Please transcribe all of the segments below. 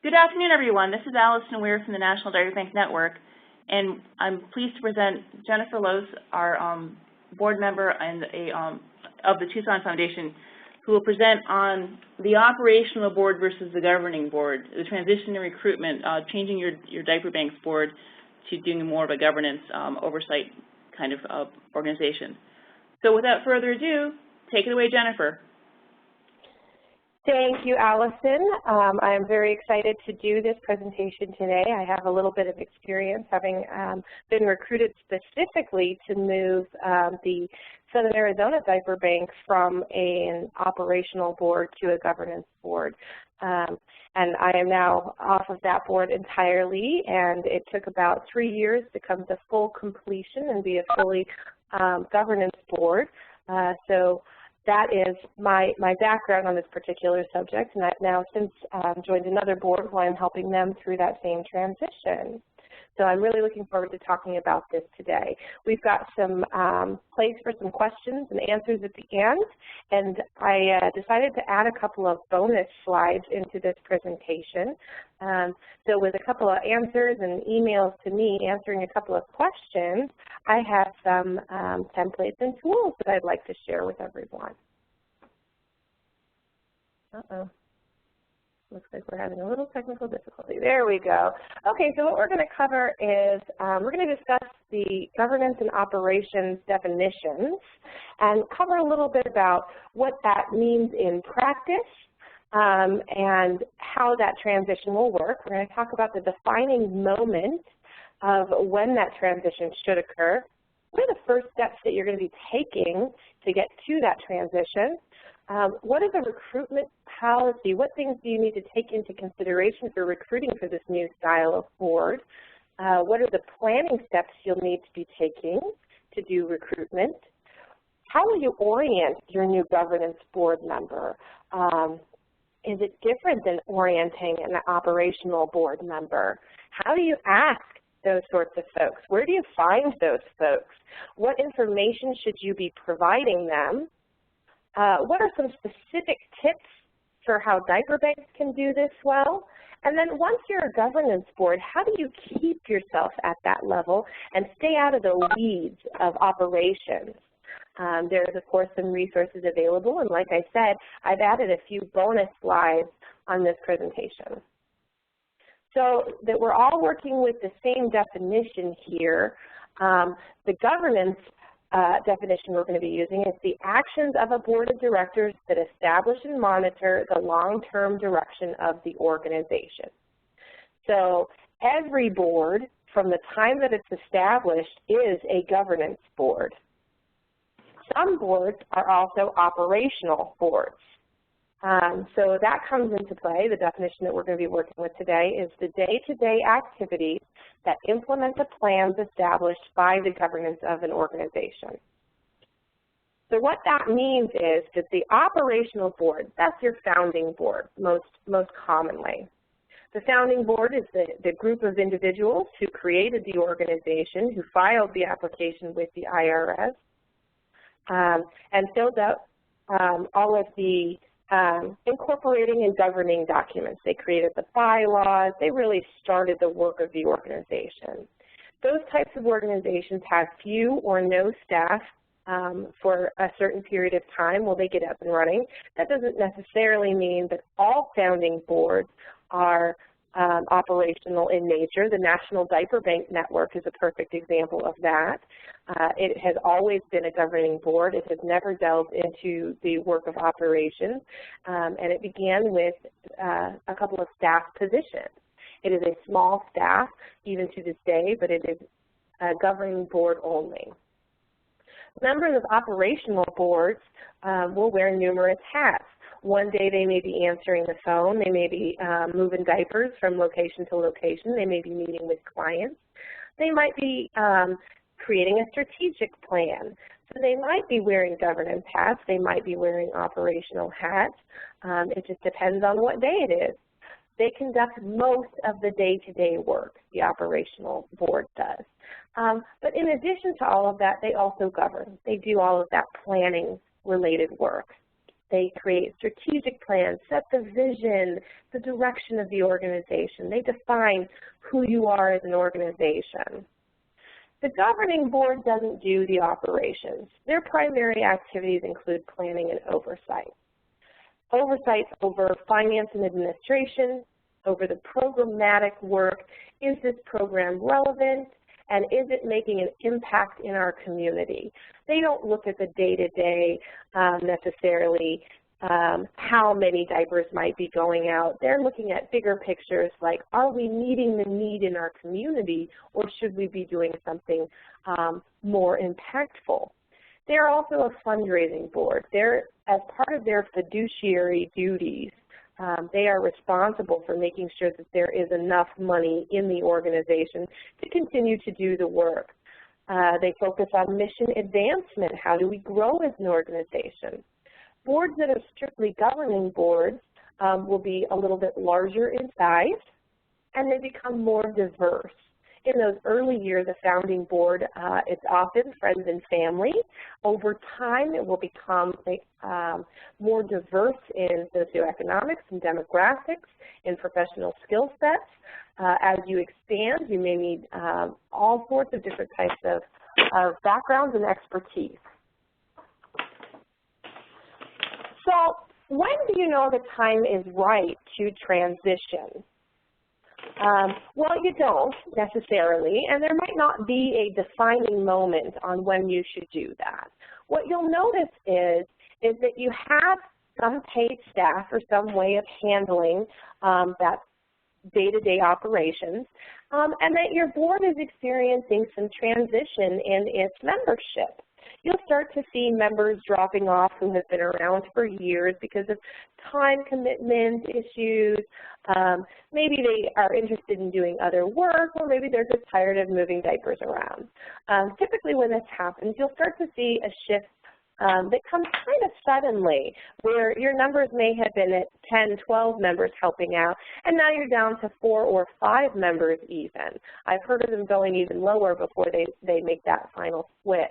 Good afternoon, everyone. This is Allison Weir from the National Diaper Bank Network, and I'm pleased to present Jennifer Lohse, our board member and of the Tucson Foundation, who will present on the operational board versus the governing board, the transition in recruitment, changing your diaper bank's board to doing more of a governance oversight kind of organization. So without further ado, take it away, Jennifer. Thank you, Allison. I am very excited to do this presentation today. I have a little bit of experience having been recruited specifically to move the Southern Arizona Diaper Bank from an operational board to a governance board. And I am now off of that board entirely, and it took about 3 years to come to full completion and be a fully governance board. So that is my background on this particular subject, and I've now since joined another board where I'm helping them through that same transition. So I'm really looking forward to talking about this today. We've got some place for some questions and answers at the end, and I decided to add a couple of bonus slides into this presentation. So with a couple of answers and emails to me answering a couple of questions, I have some templates and tools that I'd like to share with everyone. Uh-oh. Looks like we're having a little technical difficulty. There we go. Okay, so what we're going to cover is we're going to discuss the governance and operations definitions and cover a little bit about what that means in practice and how that transition will work. We're going to talk about the defining moment of when that transition should occur. What are the first steps that you're going to be taking to get to that transition? What is a recruitment policy? What things do you need to take into consideration for recruiting for this new style of board? What are the planning steps you'll need to be taking to do recruitment? How will you orient your new governance board member? Is it different than orienting an operational board member? How do you ask those sorts of folks? Where do you find those folks? What information should you be providing them? What are some specific tips for how diaper banks can do this well? And then once you're a governance board, how do you keep yourself at that level and stay out of the weeds of operations? There's, of course, some resources available, and like I said, I've added a few bonus slides on this presentation. So that we're all working with the same definition here, the governance definition we're going to be using is the actions of a board of directors that establish and monitor the long-term direction of the organization. So every board, from the time that it's established, is a governance board. Some boards are also operational boards. So that comes into play. The definition that we're going to be working with today is the day-to-day activities that implement the plans established by the governance of an organization. So what that means is that the operational board, that's your founding board most commonly. The founding board is the group of individuals who created the organization, who filed the application with the IRS, and filled out all of the incorporating and governing documents. They created the bylaws. They really started the work of the organization. Those types of organizations have few or no staff for a certain period of time while they get up and running. That doesn't necessarily mean that all founding boards are operational in nature. The National Diaper Bank Network is a perfect example of that. It has always been a governing board. It has never delved into the work of operations, and it began with a couple of staff positions. It is a small staff, even to this day, but it is a governing board only. Members of operational boards will wear numerous hats. One day they may be answering the phone, they may be moving diapers from location to location, they may be meeting with clients, they might be creating a strategic plan. So they might be wearing governance hats, they might be wearing operational hats. It just depends on what day it is. They conduct most of the day-to-day work, the operational board does. But in addition to all of that, they also govern. They do all of that planning-related work. They create strategic plans, set the vision, the direction of the organization. They define who you are as an organization. The governing board doesn't do the operations. Their primary activities include planning and oversight. Oversight over finance and administration, over the programmatic work. Is this program relevant? And is it making an impact in our community? They don't look at the day-to-day necessarily, how many diapers might be going out. They're looking at bigger pictures like, are we meeting the need in our community, or should we be doing something more impactful? They're also a fundraising board. They're, as part of their fiduciary duties, they are responsible for making sure that there is enough money in the organization to continue to do the work. They focus on mission advancement. How do we grow as an organization? Boards that are strictly governing boards will be a little bit larger in size, and they become more diverse. In those early years, the founding board, it's often friends and family. Over time, it will become more diverse in socioeconomics and demographics, in professional skill sets. As you expand, you may need all sorts of different types of backgrounds and expertise. So when do you know the time is right to transition? Well, you don't necessarily, and there might not be a defining moment on when you should do that. What you'll notice is that you have some paid staff or some way of handling that day-to-day operations, and that your board is experiencing some transition in its membership. You'll start to see members dropping off who have been around for years because of time commitment issues. Maybe they are interested in doing other work, or maybe they're just tired of moving diapers around. Typically when this happens, you'll start to see a shift that comes kind of suddenly, where your numbers may have been at 10, 12 members helping out, and now you're down to 4 or 5 members even. I've heard of them going even lower before they make that final switch.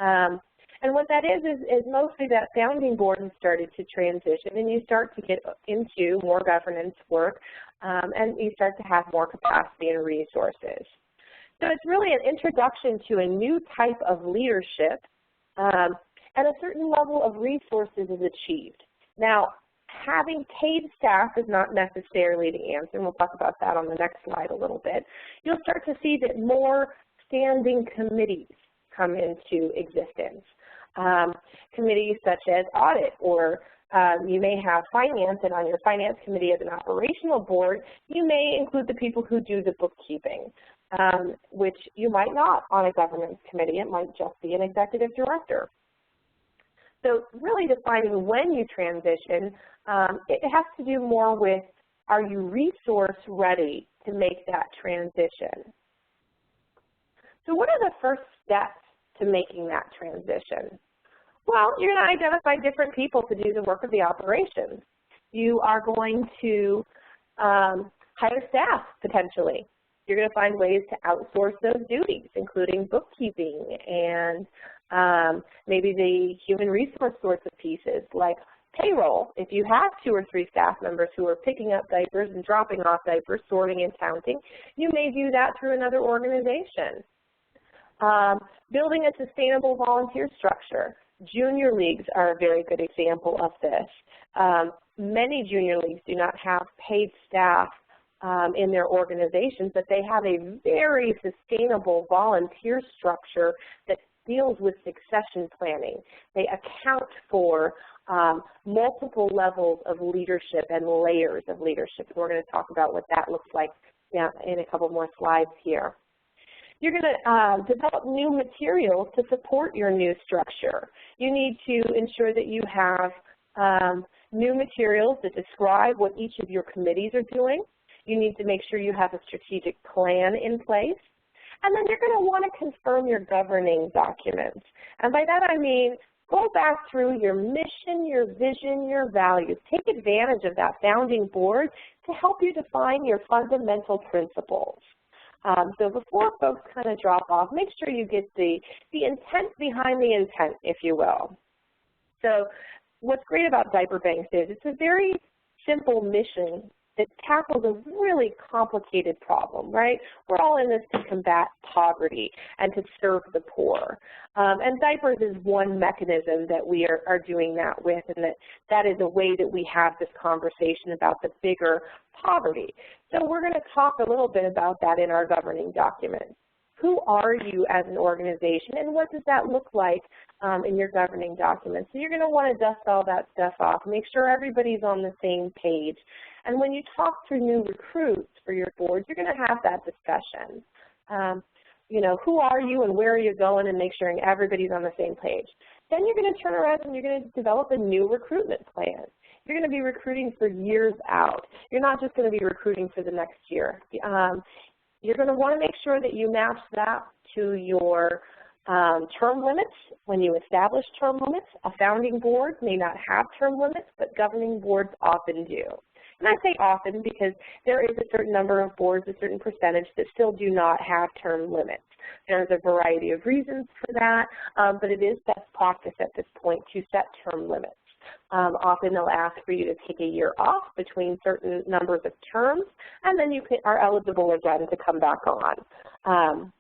And what that is mostly that founding board has started to transition, and you start to get into more governance work, and you start to have more capacity and resources. So it's really an introduction to a new type of leadership, and a certain level of resources is achieved. Now, having paid staff is not necessarily the answer, and we'll talk about that on the next slide a little bit. You'll start to see that more standing committees come into existence. Committees such as audit, or you may have finance, and on your finance committee as an operational board, you may include the people who do the bookkeeping, which you might not on a governance committee. It might just be an executive director. So really defining when you transition, it has to do more with, are you resource ready to make that transition? So what are the first steps to making that transition? Well, you're going to identify different people to do the work of the operations. You are going to hire staff, potentially. You're going to find ways to outsource those duties, including bookkeeping and maybe the human resource sorts of pieces, like payroll. If you have 2 or 3 staff members who are picking up diapers and dropping off diapers, sorting and counting, you may do that through another organization. Building a sustainable volunteer structure. Junior leagues are a very good example of this. Many junior leagues do not have paid staff in their organizations, but they have a very sustainable volunteer structure that deals with succession planning. They account for multiple levels of leadership and layers of leadership. We're going to talk about what that looks like in a couple more slides here. You're going to develop new materials to support your new structure. You need to ensure that you have new materials that describe what each of your committees are doing. You need to make sure you have a strategic plan in place. And then you're going to want to confirm your governing documents. And by that I mean, go back through your mission, your vision, your values. Take advantage of that founding board to help you define your fundamental principles. So before folks kind of drop off, make sure you get the intent behind the intent, if you will. So what's great about diaper banks is it's a very simple mission that tackles a really complicated problem, right? We're all in this to combat poverty and to serve the poor. And diapers is one mechanism that we are doing that with, and that is a way that we have this conversation about the bigger poverty. So we're going to talk a little bit about that in our governing document. Who are you as an organization, and what does that look like in your governing document? So you're going to want to dust all that stuff off, make sure everybody's on the same page. And when you talk to new recruits for your board, you're going to have that discussion. You know, who are you and where are you going, and make sure everybody's on the same page. Then you're going to turn around and you're going to develop a new recruitment plan. You're going to be recruiting for years out. You're not just going to be recruiting for the next year. You're going to want to make sure that you match that to your term limits when you establish term limits. A founding board may not have term limits, but governing boards often do. And I say often because there is a certain number of boards, a certain percentage, that still do not have term limits. There's a variety of reasons for that, but it is best practice at this point to set term limits. Often they'll ask for you to take a year off between certain numbers of terms, and then you are eligible again to come back on.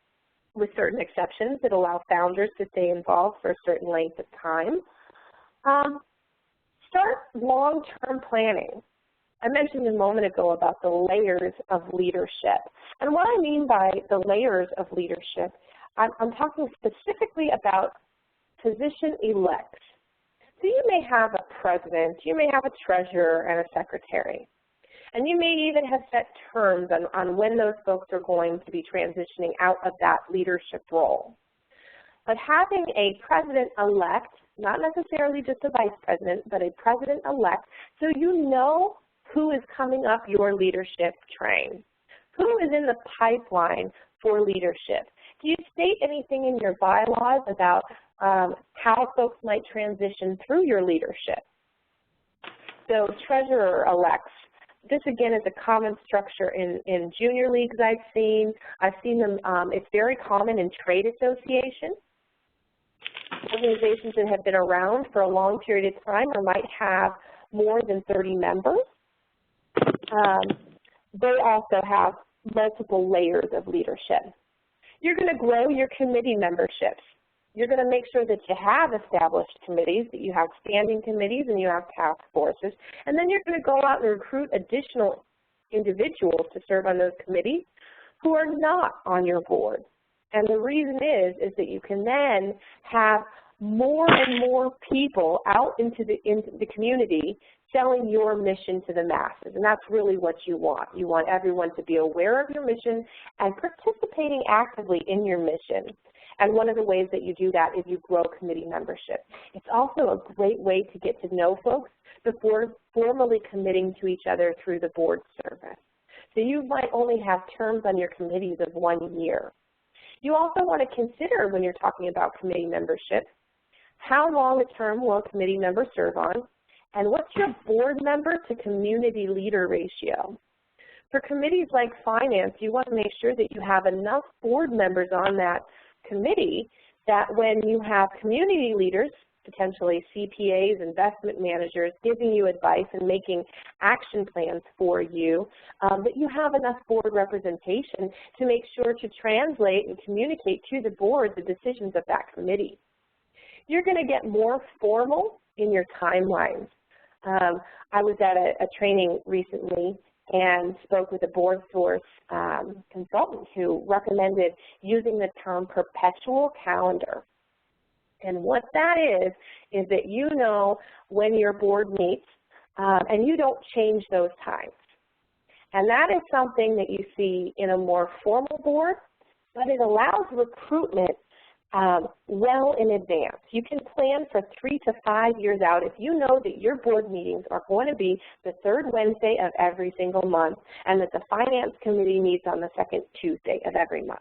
With certain exceptions that allow founders to stay involved for a certain length of time. Start long-term planning. I mentioned a moment ago about the layers of leadership. And what I mean by the layers of leadership, I'm talking specifically about position elects. So you may have a president, you may have a treasurer and a secretary, and you may even have set terms on when those folks are going to be transitioning out of that leadership role. But having a president-elect, not necessarily just a vice president, but a president-elect, so you know who is coming up your leadership train, who is in the pipeline for leadership. Do you state anything in your bylaws about how folks might transition through your leadership? So treasurer-elects. This, again, is a common structure in junior leagues I've seen. I've seen them, it's very common in trade associations, organizations that have been around for a long period of time or might have more than 30 members. They also have multiple layers of leadership. You're going to grow your committee memberships. You're going to make sure that you have established committees, that you have standing committees and you have task forces, and then you're going to go out and recruit additional individuals to serve on those committees who are not on your board. And the reason is that you can then have more and more people out into the community selling your mission to the masses, and that's really what you want. You want everyone to be aware of your mission and participating actively in your mission. And one of the ways that you do that is you grow committee membership. It's also a great way to get to know folks before formally committing to each other through the board service. So you might only have terms on your committees of 1 year. You also want to consider, when you're talking about committee membership, how long a term will a committee member serve on, and what's your board member to community leader ratio? For committees like finance, you want to make sure that you have enough board members on that committee that when you have community leaders, potentially CPAs, investment managers, giving you advice and making action plans for you, that you have enough board representation to make sure to translate and communicate to the board the decisions of that committee. You're going to get more formal in your timelines. I was at a training recently and spoke with a board source consultant who recommended using the term perpetual calendar. And what that is that you know when your board meets and you don't change those times. And that is something that you see in a more formal board, but it allows recruitment well in advance. You can plan for 3 to 5 years out if you know that your board meetings are going to be the third Wednesday of every single month and that the finance committee meets on the second Tuesday of every month.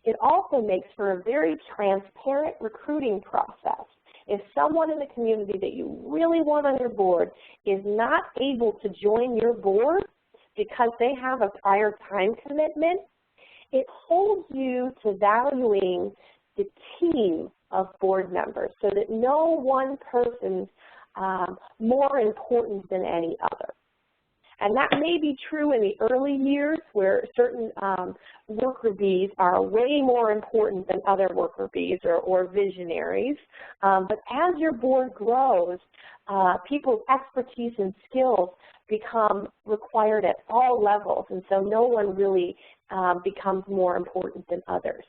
It also makes for a very transparent recruiting process. If someone in the community that you really want on your board is not able to join your board because they have a prior time commitment, it holds you to valuing the team of board members so that no one person's more important than any other. And that may be true in the early years where certain worker bees are way more important than other worker bees or visionaries. But as your board grows, people's expertise and skills become required at all levels, and so no one really becomes more important than others.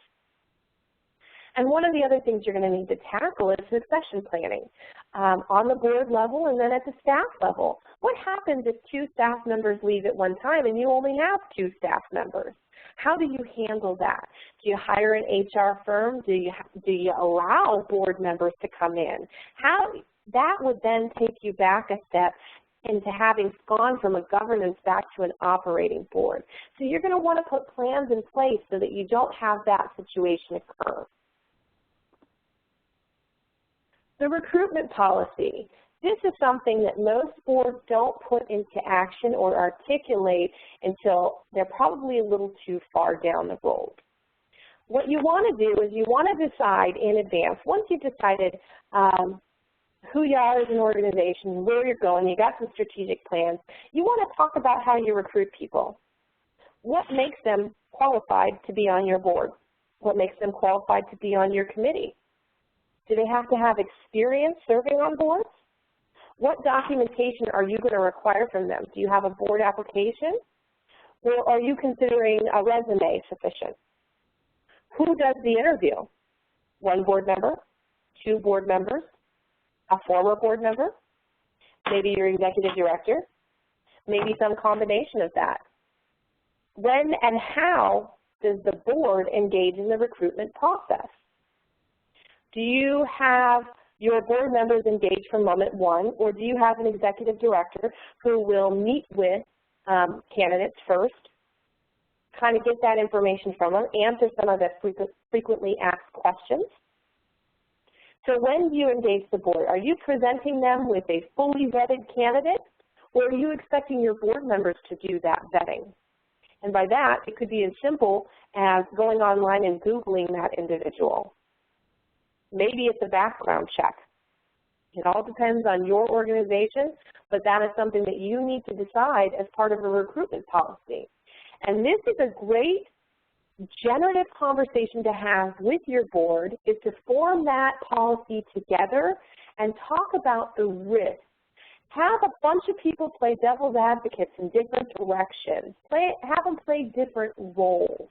And one of the other things you're going to need to tackle is succession planning on the board level and then at the staff level. What happens if 2 staff members leave at one time and you only have 2 staff members? How do you handle that? Do you hire an HR firm? Do you allow board members to come in? That would then take you back a step into having gone from a governance back to an operating board. So you're going to want to put plans in place so that you don't have that situation occur. The recruitment policy. This is something that most boards don't put into action or articulate until they're probably a little too far down the road. What you want to do is you want to decide in advance, once you've decided who you are as an organization, where you're going, you got some strategic plans, you want to talk about how you recruit people. What makes them qualified to be on your board? What makes them qualified to be on your committee? Do they have to have experience serving on boards? What documentation are you going to require from them? Do you have a board application? Or are you considering a resume sufficient? Who does the interview? 1 board member? 2 board members? A former board member? Maybe your executive director? Maybe some combination of that. When and how does the board engage in the recruitment process? Do you have your board members engage from moment 1, or do you have an executive director who will meet with candidates first, kind of get that information from them, answer some of the frequently asked questions? So when you engage the board, are you presenting them with a fully vetted candidate, or are you expecting your board members to do that vetting? And by that, it could be as simple as going online and Googling that individual. Maybe it's a background check. It all depends on your organization, but that is something that you need to decide as part of a recruitment policy. And this is a great generative conversation to have with your board, is to form that policy together and talk about the risks. Have a bunch of people play devil's advocates in different directions. Have them play different roles.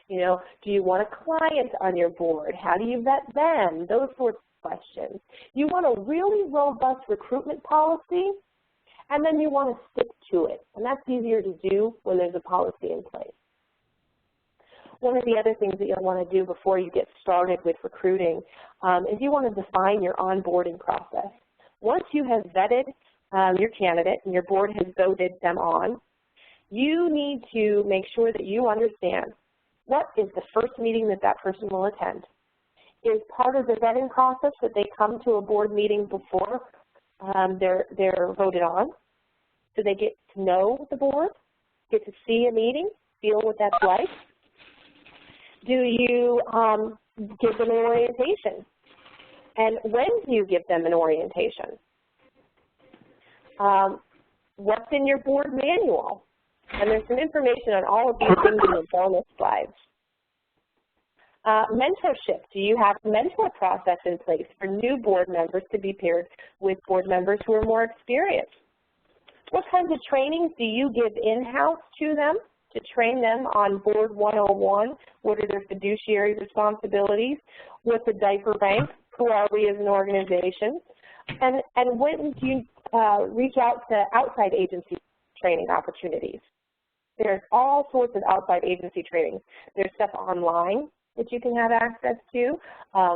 You know, do you want a client on your board? How do you vet them? Those sorts of questions. You want a really robust recruitment policy, and then you want to stick to it. And that's easier to do when there's a policy in place. One of the other things that you'll want to do before you get started with recruiting is you want to define your onboarding process. Once you have vetted your candidate and your board has voted them on, you need to make sure that you understand what is the first meeting that that person will attend. Is part of the vetting process that they come to a board meeting before they're voted on? Do they get to know the board, get to see a meeting, feel what that's like? Do you give them an orientation? And when do you give them an orientation? What's in your board manual? And there's some information on all of these things in the bonus slides. Mentorship. Do you have a mentor process in place for new board members to be paired with board members who are more experienced? What kinds of trainings do you give in-house to them to train them on Board 101? What are their fiduciary responsibilities? What's a diaper bank? Who are we as an organization? And when do you reach out to outside agency training opportunities? There's all sorts of outside agency trainings. There's stuff online that you can have access to.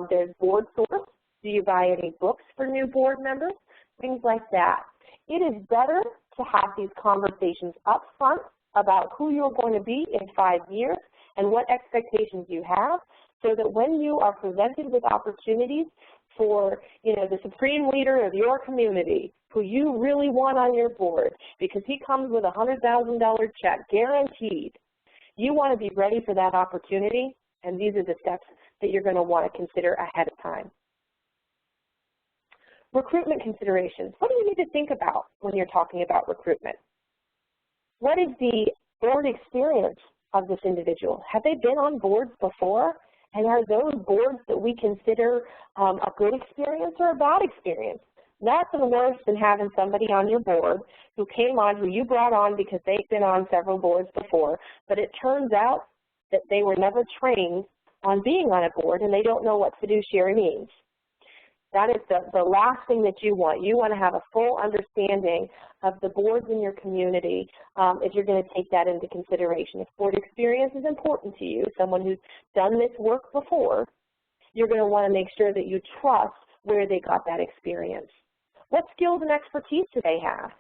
There's board source. Do you buy any books for new board members? Things like that. It is better to have these conversations up front about who you're going to be in 5 years and what expectations you have, so that when you are presented with opportunities for, you know, the supreme leader of your community, who you really want on your board because he comes with a $100,000 check guaranteed, you want to be ready for that opportunity, and these are the steps that you're going to want to consider ahead of time. Recruitment considerations. What do you need to think about when you're talking about recruitment? What is the board experience of this individual? Have they been on boards before? And are those boards that we consider a good experience or a bad experience? Nothing worse than having somebody on your board who came on, who you brought on because they've been on several boards before, but it turns out that they were never trained on being on a board and they don't know what fiduciary means. That is the last thing that you want. You want to have a full understanding of the boards in your community if you're going to take that into consideration. If board experience is important to you, someone who's done this work before, you're going to want to make sure that you trust where they got that experience. What skills and expertise do they have?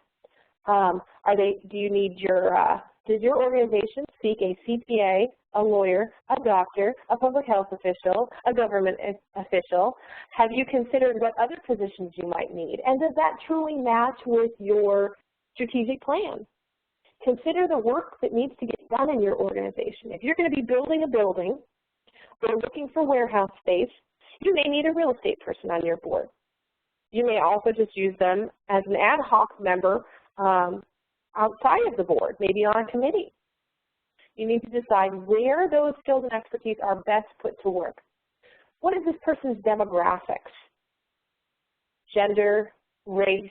Does your organization seek a CPA, a lawyer, a doctor, a public health official, a government official? Have you considered what other positions you might need? And does that truly match with your strategic plan? Consider the work that needs to get done in your organization. If you're going to be building a building or looking for warehouse space, you may need a real estate person on your board. You may also just use them as an ad hoc member outside of the board, maybe on a committee. You need to decide where those skills and expertise are best put to work. What is this person's demographics? Gender, race,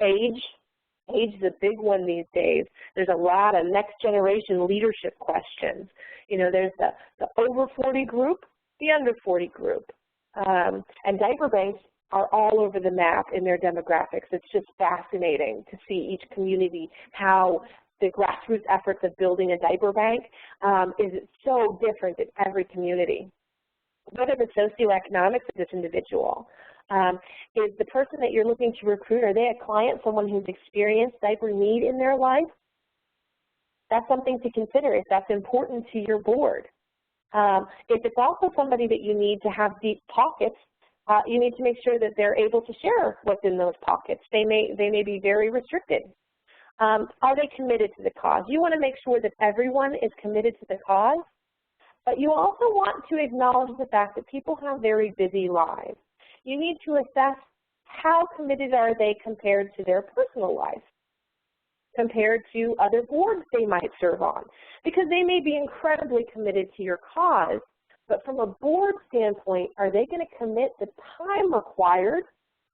age. Age is a big one these days. There's a lot of next generation leadership questions. You know, there's the over 40 group, the under 40 group. And diaper banks are all over the map in their demographics. It's just fascinating to see each community, how the grassroots efforts of building a diaper bank is so different in every community. What are the socioeconomics of this individual? Is the person that you're looking to recruit, are they a client, someone who's experienced diaper need in their life? That's something to consider if that's important to your board. If it's also somebody that you need to have deep pockets, you need to make sure that they're able to share what's in those pockets. They may be very restricted. Are they committed to the cause? You want to make sure that everyone is committed to the cause, but you also want to acknowledge the fact that people have very busy lives. You need to assess how committed are they compared to their personal life, compared to other boards they might serve on, because they may be incredibly committed to your cause, but from a board standpoint, are they going to commit the time required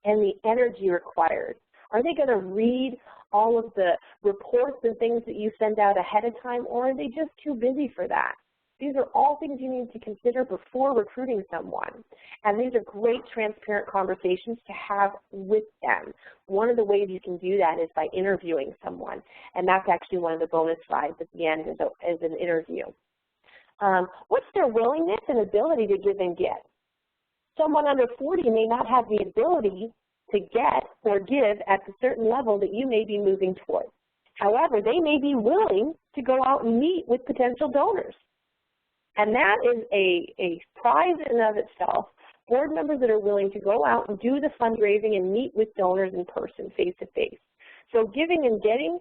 and the energy required? Are they going to read all of the reports and things that you send out ahead of time, or are they just too busy for that? These are all things you need to consider before recruiting someone. And these are great transparent conversations to have with them. One of the ways you can do that is by interviewing someone. And that's actually one of the bonus slides at the end is an interview. What's their willingness and ability to give and get? Someone under 40 may not have the ability to get or give at the certain level that you may be moving towards. However, they may be willing to go out and meet with potential donors. And that is a prize in and of itself. Board members that are willing to go out and do the fundraising and meet with donors in person, face to face. So giving and getting,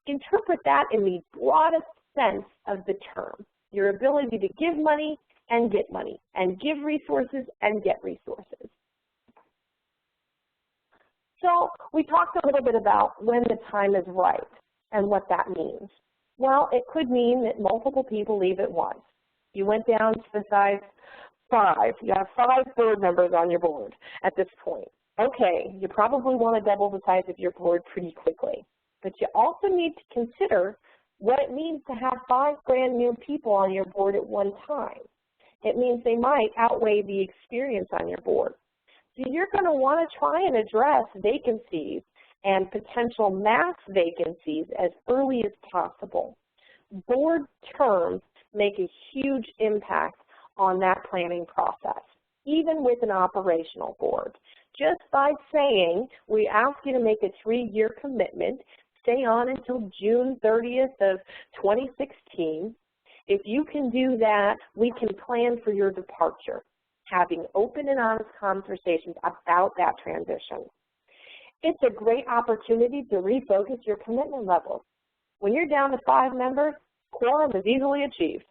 interpret that in the broadest sense of the term. Your ability to give money, and give resources and get resources. So we talked a little bit about when the time is right and what that means. Well, it could mean that multiple people leave at once. You went down to the size 5. You have 5 board members on your board at this point. Okay, you probably want to double the size of your board pretty quickly. But you also need to consider what it means to have 5 brand new people on your board at one time. It means they might outweigh the experience on your board. So you're going to want to try and address vacancies and potential mass vacancies as early as possible. Board terms make a huge impact on that planning process, even with an operational board. Just by saying, we ask you to make a 3-year commitment, stay on until June 30th of 2016. If you can do that, we can plan for your departure, having open and honest conversations about that transition. It's a great opportunity to refocus your commitment levels. When you're down to 5 members, quorum is easily achieved.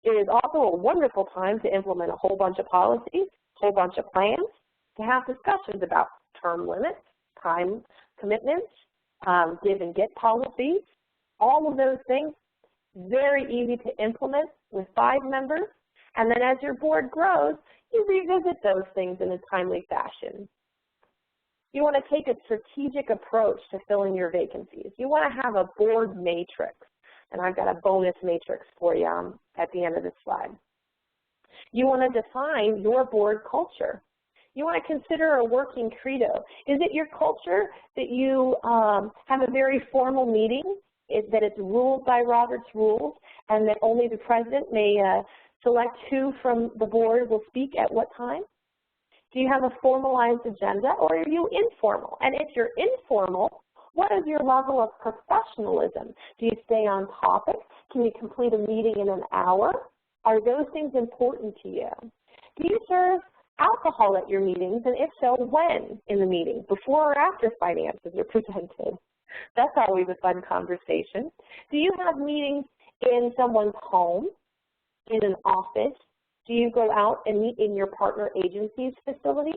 It is also a wonderful time to implement a whole bunch of policies, a whole bunch of plans, to have discussions about term limits, time commitments, give and get policies, all of those things. Very easy to implement with 5 members. And then as your board grows, you revisit those things in a timely fashion. You want to take a strategic approach to filling your vacancies. You want to have a board matrix. And I've got a bonus matrix for you at the end of this slide. You want to define your board culture. You want to consider a working credo. Is it your culture that you have a very formal meeting, that it's ruled by Robert's rules, and that only the president may select who from the board will speak at what time? Do you have a formalized agenda, or are you informal? And if you're informal, what is your level of professionalism? Do you stay on topic? Can you complete a meeting in an hour? Are those things important to you? Do you serve alcohol at your meetings, and if so, when in the meeting, before or after finances are presented? That's always a fun conversation. Do you have meetings in someone's home, in an office? Do you go out and meet in your partner agency's facility?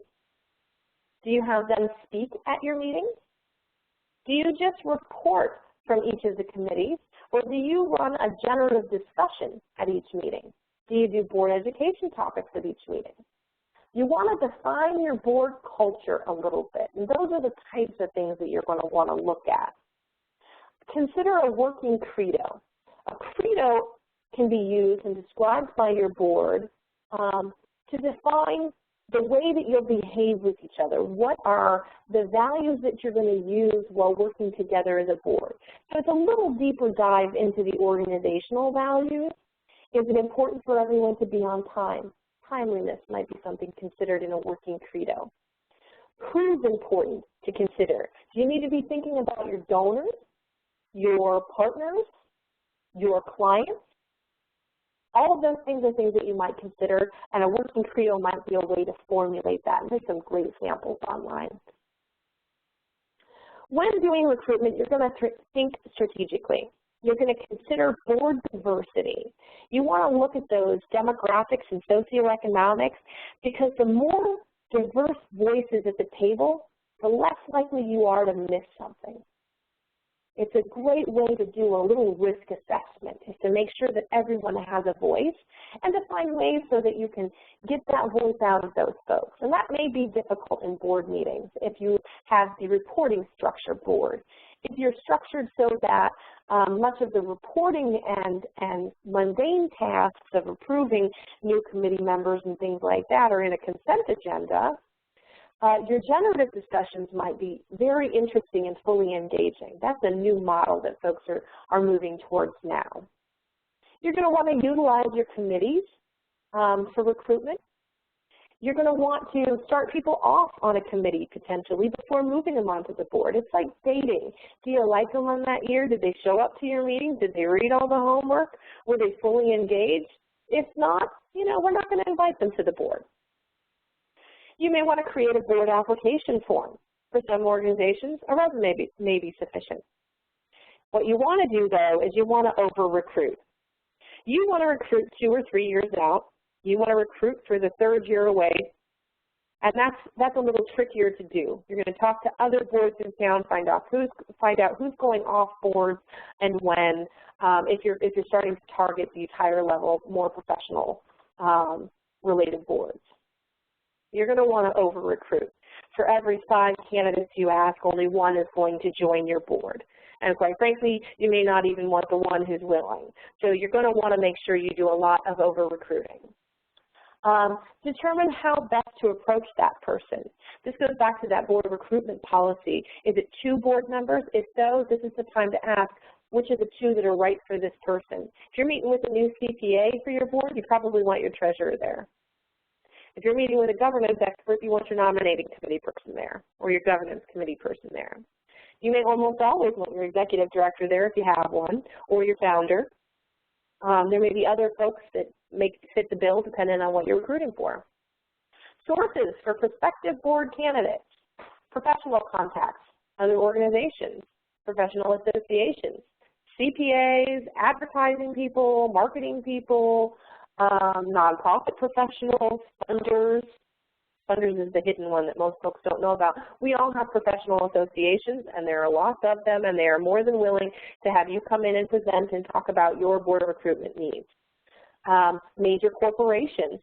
Do you have them speak at your meetings? Do you just report from each of the committees, or do you run a generative discussion at each meeting? Do you do board education topics at each meeting? You want to define your board culture a little bit, and those are the types of things that you're going to want to look at. Consider a working credo. A credo can be used and described by your board to define the way that you'll behave with each other. What are the values that you're going to use while working together as a board? So it's a little deeper dive into the organizational values. Is it important for everyone to be on time? Timeliness might be something considered in a working credo. Who's important to consider? Do you need to be thinking about your donors, your partners, your clients? All of those things are things that you might consider, and a working credo might be a way to formulate that. And there's some great examples online. When doing recruitment, you're going to think strategically. You're going to consider board diversity. You want to look at those demographics and socioeconomics, because the more diverse voices at the table, the less likely you are to miss something. It's a great way to do a little risk assessment, is to make sure that everyone has a voice and to find ways so that you can get that voice out of those folks. And that may be difficult in board meetings if you have the reporting structure board. If you're structured so that much of the reporting and mundane tasks of approving new committee members and things like that are in a consent agenda, your generative discussions might be very interesting and fully engaging. That's a new model that folks are moving towards now. You're going to want to utilize your committees for recruitment. You're going to want to start people off on a committee potentially before moving them onto the board. It's like dating. Do you like them on that year? Did they show up to your meetings? Did they read all the homework? Were they fully engaged? If not, we're not going to invite them to the board. You may want to create a board application form. For some organizations, a resume may be sufficient. What you want to do, though, is you want to over-recruit. You want to recruit 2 or 3 years out. You want to recruit for the 3rd year away, and that's a little trickier to do. You're going to talk to other boards in town, find out who's going off board and when. If you're starting to target these higher level, more professional related boards. You're going to want to over-recruit. For every 5 candidates you ask, only 1 is going to join your board. And quite frankly, you may not even want the one who's willing. So you're going to want to make sure you do a lot of over-recruiting. Determine how best to approach that person. This goes back to that board recruitment policy. Is it 2 board members? If so, this is the time to ask, which of the 2 that are right for this person? If you're meeting with a new CPA for your board, you probably want your treasurer there. If you're meeting with a governance expert, you want your nominating committee person there, or your governance committee person there. You may almost always want your executive director there if you have one, or your founder. There may be other folks that fit the bill depending on what you're recruiting for. Sources for prospective board candidates: professional contacts, other organizations, professional associations, CPAs, advertising people, marketing people, nonprofit professionals, funders. Funders is the hidden one that most folks don't know about. We all have professional associations, and there are lots of them, and they are more than willing to have you come in and present and talk about your board of recruitment needs. Major corporations.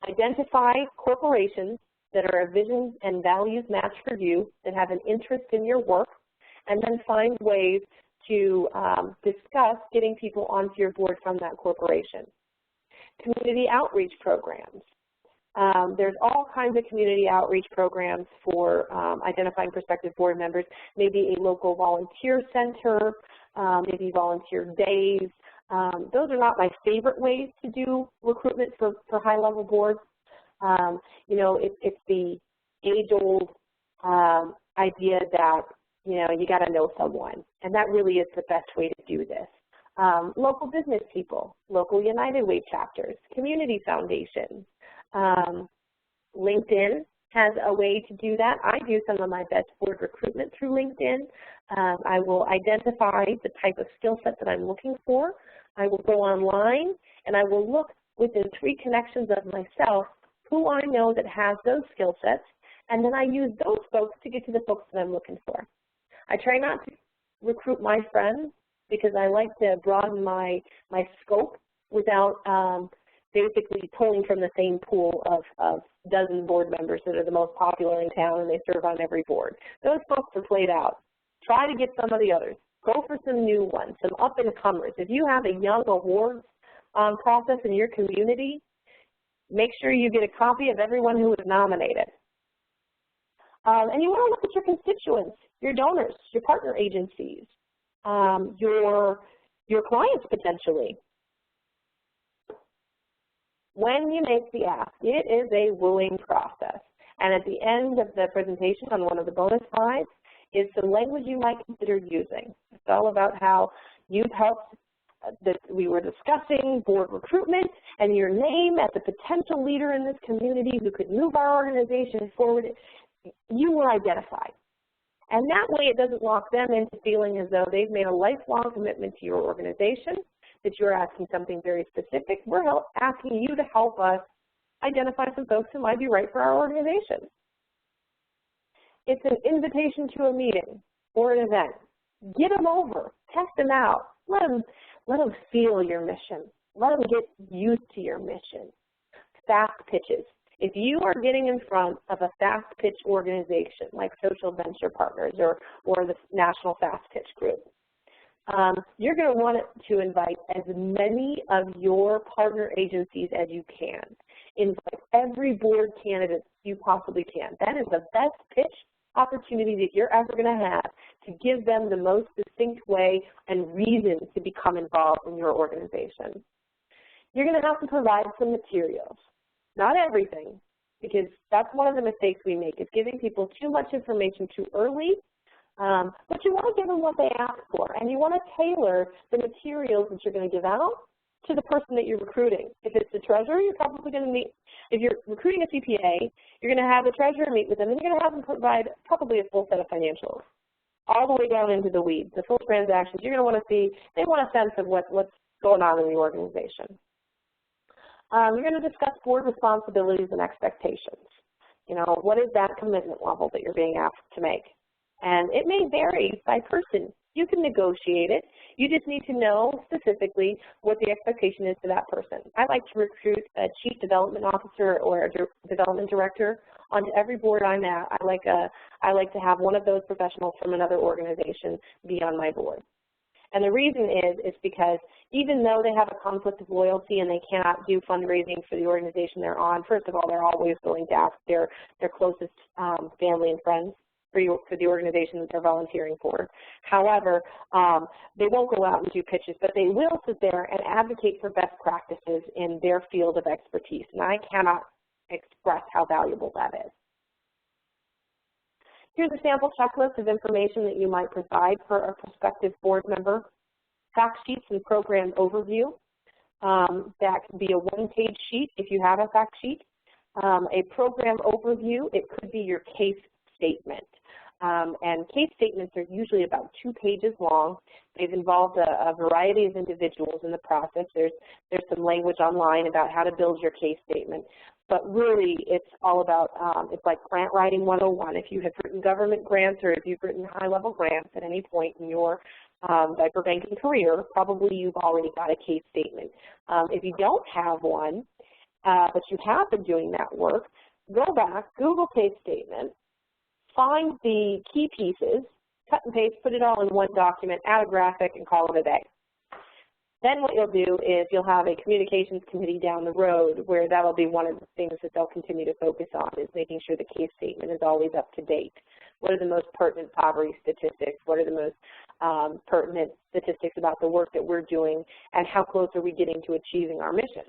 Identify corporations that are a vision and values match for you, that have an interest in your work, and then find ways to discuss getting people onto your board from that corporation. Community outreach programs. There's all kinds of community outreach programs for identifying prospective board members, maybe a local volunteer center, maybe volunteer days. Those are not my favorite ways to do recruitment for high-level boards. You know, it's the age-old idea that, you know, you got to know someone, and that really is the best way to do this. Local business people, local United Way chapters, community foundations. LinkedIn has a way to do that. I do some of my best board recruitment through LinkedIn. I will identify the type of skill set that I'm looking for. I will go online and I will look within 3 connections of myself who I know that has those skill sets, and then I use those folks to get to the folks that I'm looking for. I try not to recruit my friends because I like to broaden my scope without basically pulling from the same pool of dozen board members that are the most popular in town and they serve on every board. Those folks are played out. Try to get some of the others. Go for some new ones, some up-and-comers. If you have a young awards process in your community, make sure you get a copy of everyone who was nominated. And you want to look at your constituents, your donors, your partner agencies, your clients potentially. When you make the ask, it is a wooing process. And at the end of the presentation on one of the bonus slides is some language you might consider using. It's all about how you've helped, that we were discussing board recruitment and your name as a potential leader in this community who could move our organization forward. You were identified. And that way it doesn't lock them into feeling as though they've made a lifelong commitment to your organization, that you're asking something very specific. We're asking you to help us identify some folks who might be right for our organization. It's an invitation to a meeting or an event. Get them over, test them out, let them feel your mission. Let them get used to your mission. Fast pitches. If you are getting in front of a fast pitch organization like Social Venture Partners or the National Fast Pitch Group, you're going to want to invite as many of your partner agencies as you can. Invite every board candidate you possibly can. That is the best pitch opportunity that you're ever going to have to give them the most distinct way and reason to become involved in your organization. You're going to have to provide some materials. Not everything, because that's one of the mistakes we make, is giving people too much information too early. But you want to give them what they ask for, and you want to tailor the materials that you're going to give out to the person that you're recruiting. If it's the treasurer, you're probably going to meet, if you're recruiting a CPA, you're going to have the treasurer meet with them, and you're going to have them provide probably a full set of financials, all the way down into the weeds, the full transactions. You're going to want to see, they want a sense of what's going on in the organization. You're going to discuss board responsibilities and expectations. You know, what is that commitment level that you're being asked to make? And it may vary by person. You can negotiate it. You just need to know specifically what the expectation is to that person. I like to recruit a chief development officer or a development director onto every board I'm at. I like to have one of those professionals from another organization be on my board. And the reason is because even though they have a conflict of loyalty and they cannot do fundraising for the organization they're on, first of all, they're always going to ask their closest family and friends for the organization that they're volunteering for. However, they won't go out and do pitches, but they will sit there and advocate for best practices in their field of expertise. And I cannot express how valuable that is. Here's a sample checklist of information that you might provide for a prospective board member. Fact sheets and program overview. That can be a one-page sheet if you have a fact sheet. A program overview, it could be your case statement. And case statements are usually about 2 pages long. They've involved a variety of individuals in the process. There's some language online about how to build your case statement. But really, it's all about, it's like grant writing 101. If you have written government grants or if you've written high-level grants at any point in your diaper banking career, probably you've already got a case statement. If you don't have one, but you have been doing that work, go back, Google case statement, find the key pieces, cut and paste, put it all in one document, add a graphic, and call it a day. Then what you'll do is you'll have a communications committee down the road where that'll be one of the things that they'll continue to focus on, is making sure the case statement is always up to date. What are the most pertinent poverty statistics? What are the most pertinent statistics about the work that we're doing, and how close are we getting to achieving our mission?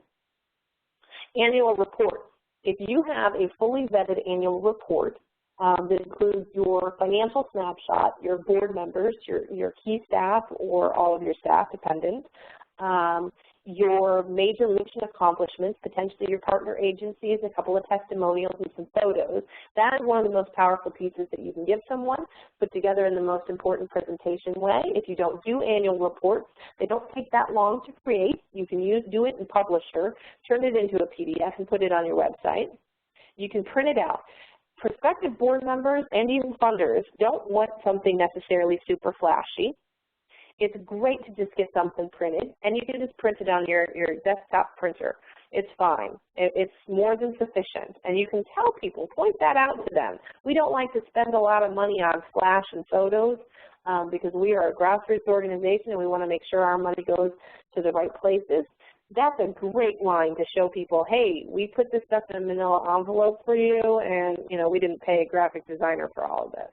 Annual reports. If you have a fully vetted annual report that includes your financial snapshot, your board members, your key staff, or all of your staff dependent, your major mission accomplishments, potentially your partner agencies, a couple of testimonials, and some photos. That is one of the most powerful pieces that you can give someone, put together in the most important presentation way. If you don't do annual reports, they don't take that long to create. You can do it in Publisher, turn it into a PDF, and put it on your website. You can print it out. Prospective board members and even funders don't want something necessarily super flashy. It's great to just get something printed, and you can just print it on your desktop printer. It's fine. It's more than sufficient, and you can tell people, point that out to them. We don't like to spend a lot of money on flash and photos because we are a grassroots organization and we want to make sure our money goes to the right places. That's a great line to show people, hey, we put this stuff in a manila envelope for you, and we didn't pay a graphic designer for all of this.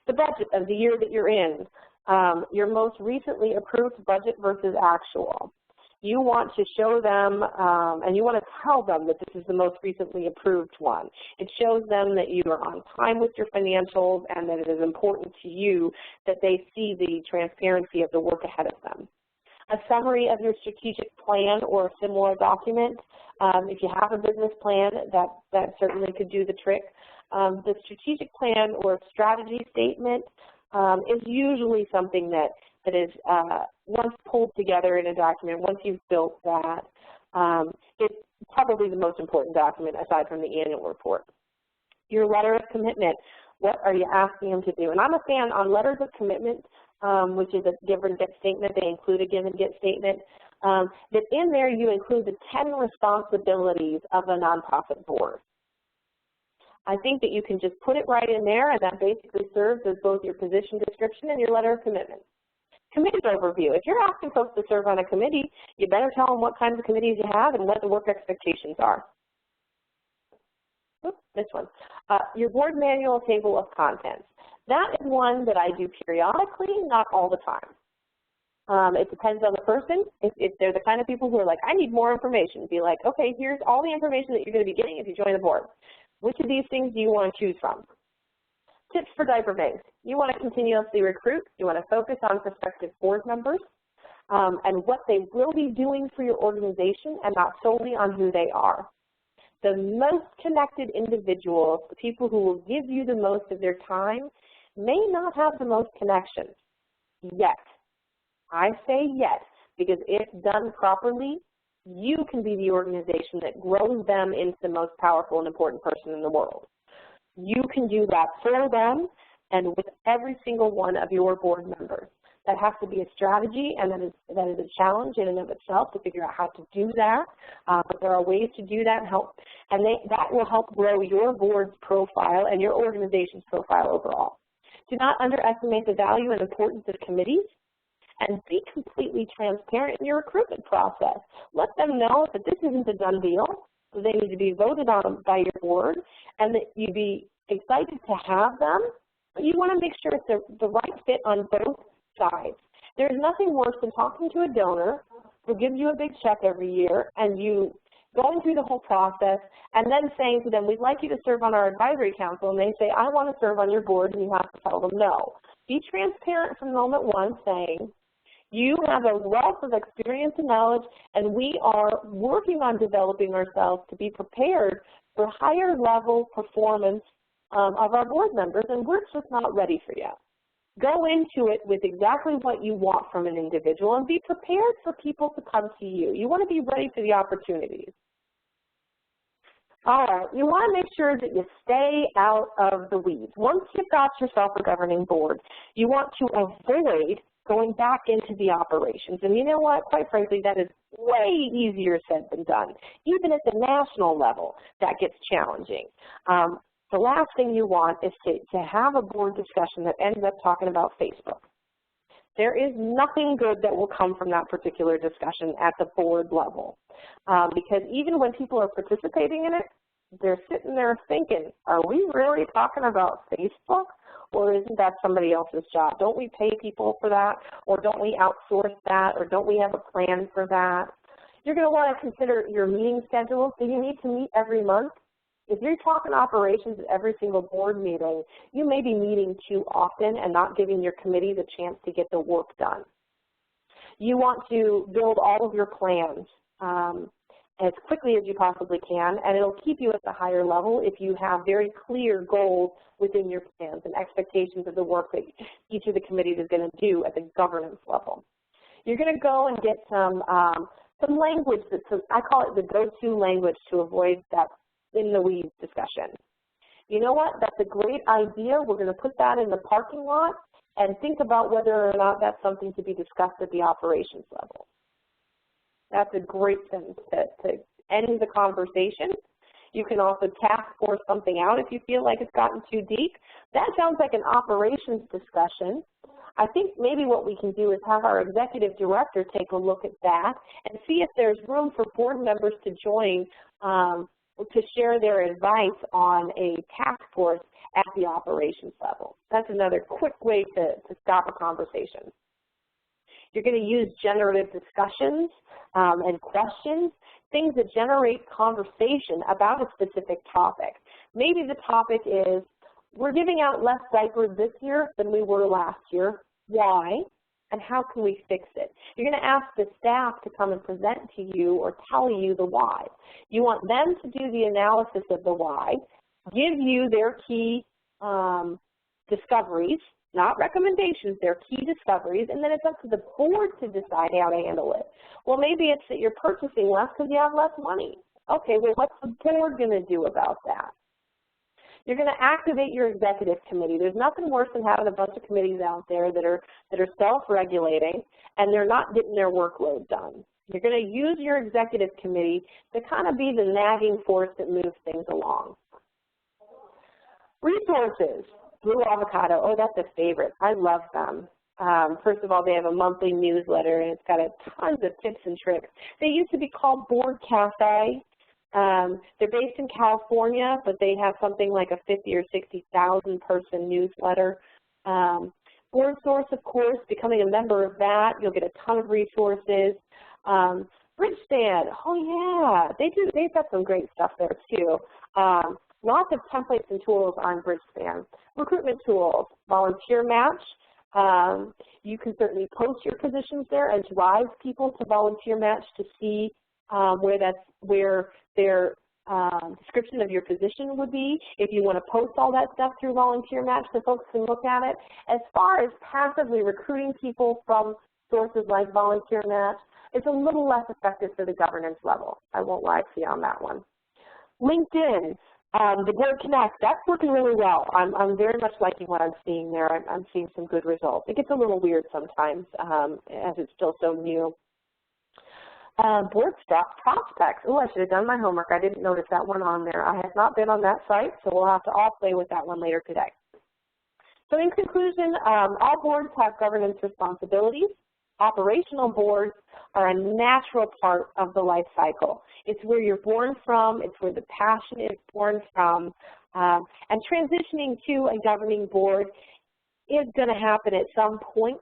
The budget of the year that you're in, your most recently approved budget versus actual. You want to show them, and you want to tell them that this is the most recently approved one. It shows them that you are on time with your financials and that it is important to you that they see the transparency of the work ahead of them. A summary of your strategic plan or a similar document. If you have a business plan, that certainly could do the trick. The strategic plan or strategy statement is usually something that is once pulled together in a document, once you've built that, it's probably the most important document aside from the annual report. Your letter of commitment, what are you asking them to do? And I'm a fan on letters of commitment, which is a give and get statement. They include a give and get statement. That in there you include the 10 responsibilities of a nonprofit board. I think that you can just put it right in there, and that basically serves as both your position description and your letter of commitment. Committee overview. If you're asking folks to serve on a committee, you better tell them what kinds of committees you have and what the work expectations are. Oops, this one. Your board manual table of contents. That is one that I do periodically, not all the time. It depends on the person. If they're the kind of people who are like, I need more information, be like, okay, here's all the information that you're going to be getting if you join the board. Which of these things do you want to choose from? Tips for diaper banks. You want to continuously recruit. You want to focus on prospective board members and what they will be doing for your organization and not solely on who they are. The most connected individuals, the people who will give you the most of their time, may not have the most connections yet. I say yet because if done properly, you can be the organization that grows them into the most powerful and important person in the world. You can do that for them and with every single one of your board members. That has to be a strategy, and that is a challenge in and of itself to figure out how to do that. But there are ways to do that and help, and that will help grow your board's profile and your organization's profile overall. Do not underestimate the value and importance of committees, and be completely transparent in your recruitment process. Let them know that this isn't a done deal, that they need to be voted on by your board, and that you'd be excited to have them, but you want to make sure it's the right fit on both sides. There's nothing worse than talking to a donor who gives you a big check every year and you going through the whole process and then saying to them, we'd like you to serve on our advisory council, and they say, I want to serve on your board, and you have to tell them no. Be transparent from moment one, saying, you have a wealth of experience and knowledge, and we are working on developing ourselves to be prepared for higher level performance of our board members, and we're just not ready for you. Go into it with exactly what you want from an individual and be prepared for people to come to you. You want to be ready for the opportunities. All right, you want to make sure that you stay out of the weeds. Once you've got yourself a governing board, you want to avoid going back into the operations. And you know what? Quite frankly, that is way easier said than done. Even at the national level, that gets challenging. The last thing you want is to have a board discussion that ends up talking about Facebook. There is nothing good that will come from that particular discussion at the board level. Because even when people are participating in it, they're sitting there thinking, are we really talking about Facebook? Or isn't that somebody else's job? Don't we pay people for that? Or don't we outsource that? Or don't we have a plan for that? You're going to want to consider your meeting schedule. Do you need to meet every month? If you're talking operations at every single board meeting, you may be meeting too often and not giving your committees a chance to get the work done. You want to build all of your plans as quickly as you possibly can, and it'll keep you at the higher level if you have very clear goals within your plans and expectations of the work that each of the committees is going to do at the governance level. You're going to go and get some language, I call it the go-to language to avoid that in the weeds discussion. You know what? That's a great idea. We're going to put that in the parking lot and think about whether or not that's something to be discussed at the operations level. That's a great sentence to end the conversation. You can also task force something out if you feel like it's gotten too deep. That sounds like an operations discussion. I think maybe what we can do is have our executive director take a look at that and see if there's room for board members to join to share their advice on a task force at the operations level. That's another quick way to stop a conversation. You're going to use generative discussions and questions, things that generate conversation about a specific topic. Maybe the topic is, we're giving out less diapers this year than we were last year. Why? And how can we fix it? You're going to ask the staff to come and present to you or tell you the why. You want them to do the analysis of the why, give you their key discoveries, not recommendations, they're key discoveries, and then it's up to the board to decide how to handle it. Well, maybe it's that you're purchasing less because you have less money. Okay, well, what's the board going to do about that? You're going to activate your executive committee. There's nothing worse than having a bunch of committees out there that are self-regulating and they're not getting their workload done. You're going to use your executive committee to kind of be the nagging force that moves things along. Resources. Blue Avocado, oh, that's a favorite. I love them. First of all, they have a monthly newsletter, and it's got tons of tips and tricks. They used to be called Board Cafe. They're based in California, but they have something like a 50 or 60,000 person newsletter. Board Source, of course, becoming a member of that, you'll get a ton of resources. Bridgespan, oh yeah, they've got some great stuff there too. Lots of templates and tools on Bridgespan. Recruitment tools, Volunteer Match. You can certainly post your positions there and drive people to Volunteer Match to see where their description of your position would be. If you want to post all that stuff through Volunteer Match so folks can look at it. As far as passively recruiting people from sources like Volunteer Match, it's a little less effective for the governance level. I won't lie to you on that one. LinkedIn. The Board Connect, that's working really well. I'm very much liking what I'm seeing there. I'm seeing some good results. It gets a little weird sometimes as it's still so new. Board Prospects. Oh, I should have done my homework. I didn't notice that one on there. I have not been on that site, so we'll have to all play with that one later today. So in conclusion, all boards have governance responsibilities. Operational boards are a natural part of the life cycle. It's where you're born from, it's where the passion is born from, and transitioning to a governing board is going to happen at some point.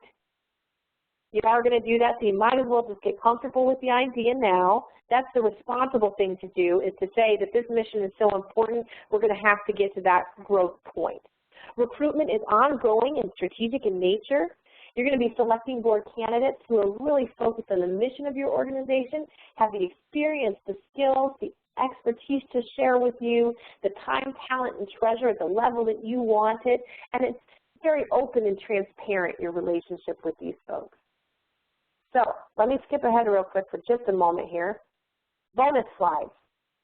You are going to do that, so you might as well just get comfortable with the idea now. That's the responsible thing to do, is to say that this mission is so important, we're going to have to get to that growth point. Recruitment is ongoing and strategic in nature. You're going to be selecting board candidates who are really focused on the mission of your organization, have the experience, the skills, the expertise to share with you, the time, talent, and treasure at the level that you want it, and it's very open and transparent, your relationship with these folks. So let me skip ahead real quick for just a moment here. Bonus slides.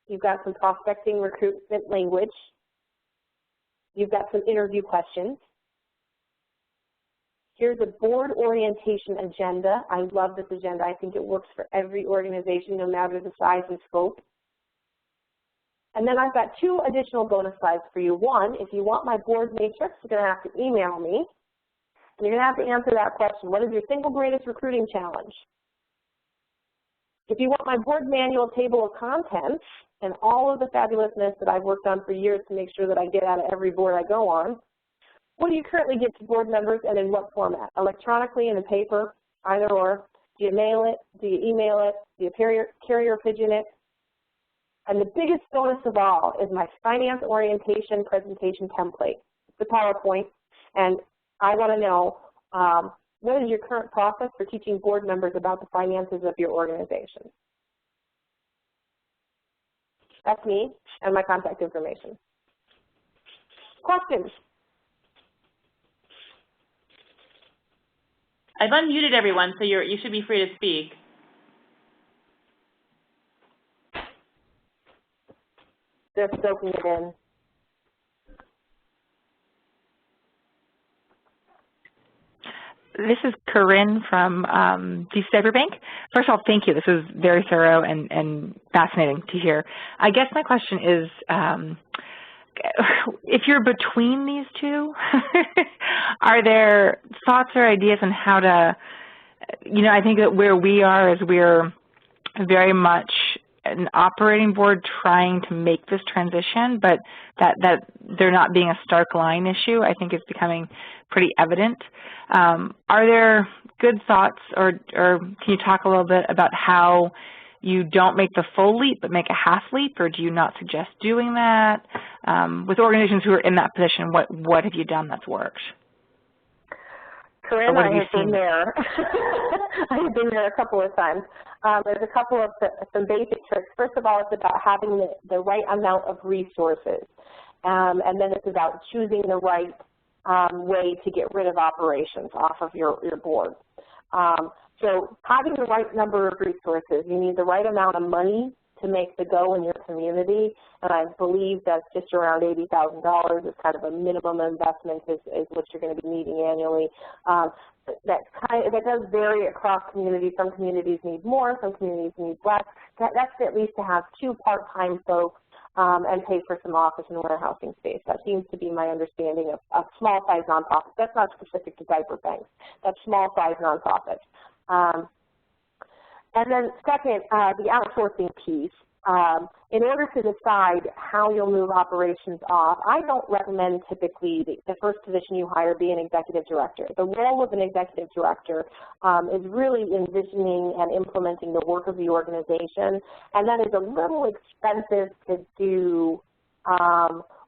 You've got some prospecting recruitment language. You've got some interview questions. Here's a board orientation agenda. I love this agenda. I think it works for every organization, no matter the size and scope. And then I've got 2 additional bonus slides for you. One, if you want my board matrix, you're going to have to email me. And you're going to have to answer that question. What is your single greatest recruiting challenge? If you want my board manual table of contents and all of the fabulousness that I've worked on for years to make sure that I get out of every board I go on, what do you currently give to board members and in what format? Electronically, in a paper, either or? Do you mail it? Do you email it? Do you carrier pigeon it? And the biggest bonus of all is my finance orientation presentation template. It's a PowerPoint, and I want to know what is your current process for teaching board members about the finances of your organization? That's me and my contact information. Questions? I've unmuted everyone, so you should be free to speak. Just soaking it in. This is Corinne from National Diaper Bank. First of all, thank you. This is very thorough and fascinating to hear. I guess my question is, if you're between these two, are there thoughts or ideas on how to, I think that where we are is we're very much an operating board trying to make this transition, but that there not being a stark line issue, I think is becoming pretty evident. Are there good thoughts, or can you talk a little bit about how you don't make the full leap but make a half leap, or do you not suggest doing that? With organizations who are in that position, what have you done that's worked? Corinne, I have been there. I have been there a couple of times. There's a couple of some basic tricks. First of all, it's about having the right amount of resources, and then it's about choosing the right way to get rid of operations off of your board. So having the right number of resources, you need the right amount of money to make the go in your community, and I believe that's just around $80,000 is kind of a minimum investment is what you're going to be needing annually. That does vary across communities. Some communities need more, some communities need less. That's at least to have 2 part-time folks and pay for some office and warehousing space. That seems to be my understanding of small-size nonprofits. That's not specific to diaper banks. That's small-size nonprofits. And then second, the outsourcing piece. In order to decide how you'll move operations off, I don't recommend typically the first position you hire be an executive director. The role of an executive director is really envisioning and implementing the work of the organization, and that is a little expensive to do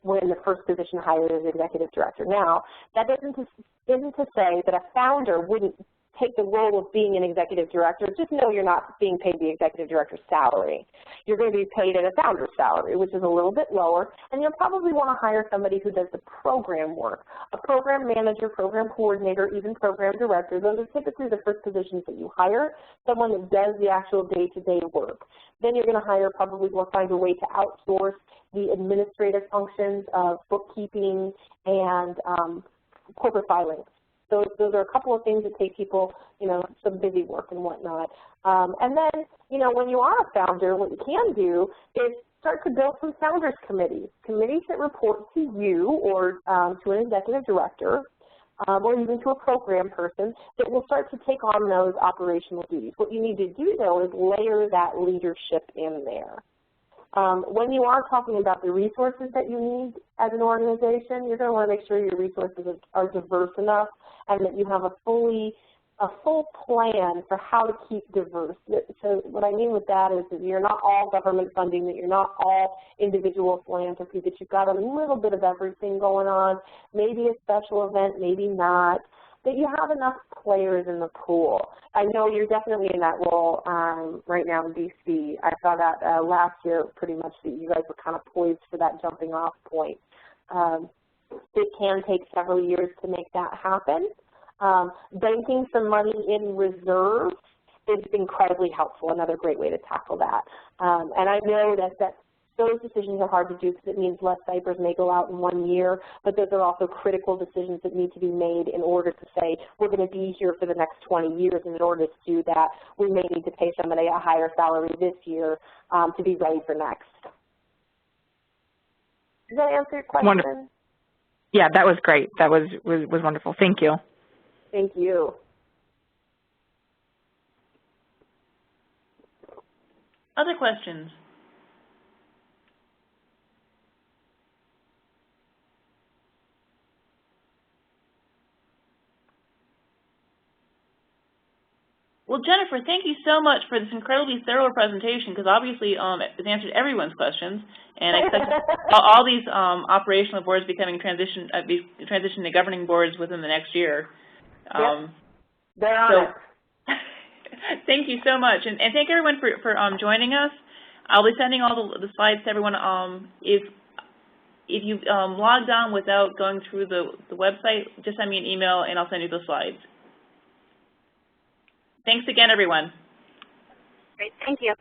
when the first position hired is executive director. Now, that isn't to say that a founder wouldn't take the role of being an executive director. Just know you're not being paid the executive director's salary. You're going to be paid at a founder's salary, which is a little bit lower, and you'll probably want to hire somebody who does the program work. A program manager, program coordinator, even program director. Those are typically the first positions that you hire, someone that does the actual day-to-day work. Then you're going to hire, probably will find a way to outsource the administrative functions of bookkeeping and corporate filing. So those are a couple of things that take people, some busy work and whatnot. And then, when you are a founder, what you can do is start to build some founders committees that report to you or to an executive director or even to a program person that will start to take on those operational duties. What you need to do, though, is layer that leadership in there. When you are talking about the resources that you need as an organization, you're going to want to make sure your resources are diverse enough and that you have a full plan for how to keep diverse. So what I mean with that is that you're not all government funding, that you're not all individual philanthropy, that you've got a little bit of everything going on, maybe a special event, maybe not, that you have enough players in the pool. I know you're definitely in that role right now in DC. I saw that last year pretty much that you guys were kind of poised for that jumping off point. It can take several years to make that happen. Banking some money in reserve is incredibly helpful, another great way to tackle that. And I know that those decisions are hard to do because it means less diapers may go out in 1 year, but those are also critical decisions that need to be made in order to say we're going to be here for the next 20 years, and in order to do that, we may need to pay somebody a higher salary this year to be ready for next. Does that answer your question? Wonderful. Yeah, that was great. That was wonderful. Thank you. Thank you. Other questions? Well, Jennifer, thank you so much for this incredibly thorough presentation, because obviously it's answered everyone's questions, and I expect all these operational boards becoming transition to governing boards within the next year. Yep. They're on it. Thank you so much, and thank everyone for joining us. I'll be sending all the slides to everyone. If you logged on without going through the website, just send me an email, and I'll send you the slides. Thanks again, everyone. Great. Thank you.